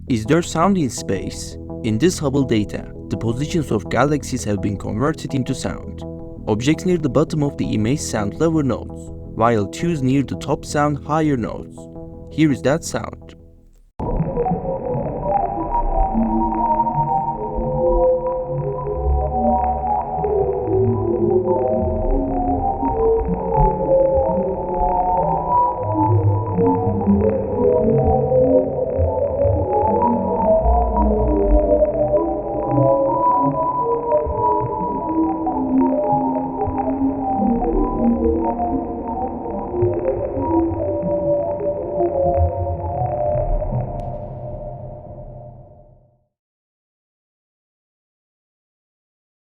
Is there sound in space? In this Hubble data, the positions of galaxies have been converted into sound. Objects near the bottom of the image sound lower notes, while those near the top sound higher notes. Here is that sound.